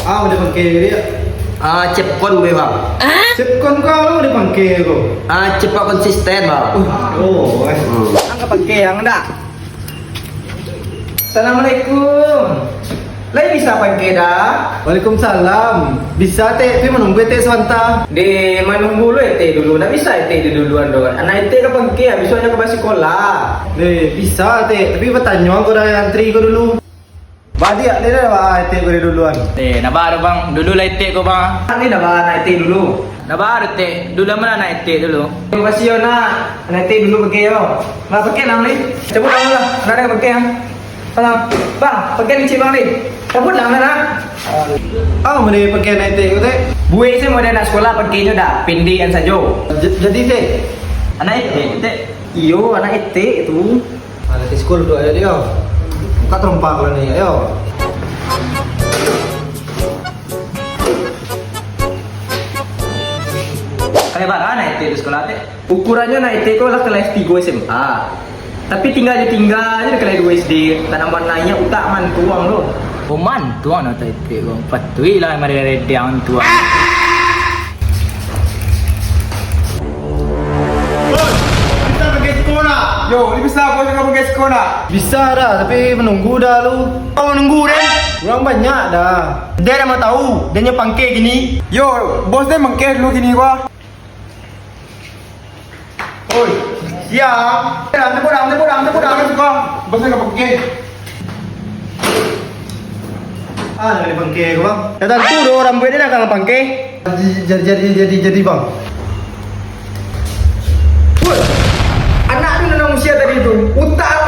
Udah pangke dia. Cepkon gue bang. Cepkon kau udah pangke kau. Cepat konsisten bang. Angkat pangke yang enggak. Assalamualaikum. Lagi bisa pangke dah? Waalaikumsalam. Bisa teh, tapi menunggu teh sebentar. Di menunggu lu ete dulu, nggak bisa ete di duluan doang. Anak ete ke pengke, habis itu ke basi sekolah. Bisa teh, tapi bertanya aku dah antri kau dulu. Badi ya, dia dah teh kau duluan. Nak baru bang, dulu lah itik ko bang. Ini dah bawa anak ete dulu. Nak baru itik, dulu mana nak itik dulu. Terima kasih yo nak, anak ete dulu pengke yo. Nggak pengke lang ni, cabut lang lah, anak ada pengke yang. Bang, pengke ni cik bang ni. Cabut lang lah. Mana pangke naik teh kau teh? Buat saya mau ada anak sekolah pengke nyo dah, pindian saja. Jadi teh. Anak itik. Iyo, anak ete itu. Ada di sekolah tu ada dia. Kau terompak lah ni, ayo. Kayak mana anak itik di sekolah teh? Ukurannya anak ete kau lah kelas 3 SMA. Tapi tinggal aja kelas 2 SD. Tanaman naiknya utak man tuang lo. Oman tuan nak itik bang. Patui lah mari dia orang tua. Bisa pergi sekolah. Yo, ini bisa apa sih kamu pergi sekolah? Bisa dah, tapi menunggu dah lu. Kau menunggu deh. Orang banyak dah. Dia dah mau tahu, dia nya pangke gini. Yo, bos dia mangke dulu gini gua. Oi, siap. Tepuk suka. Bosnya enggak pangke. Dari pangke kau bang. Datang tu dua orang buat dia dah kang pangke. Jadi bang. Anak tu nanang usia tadi tu. Utak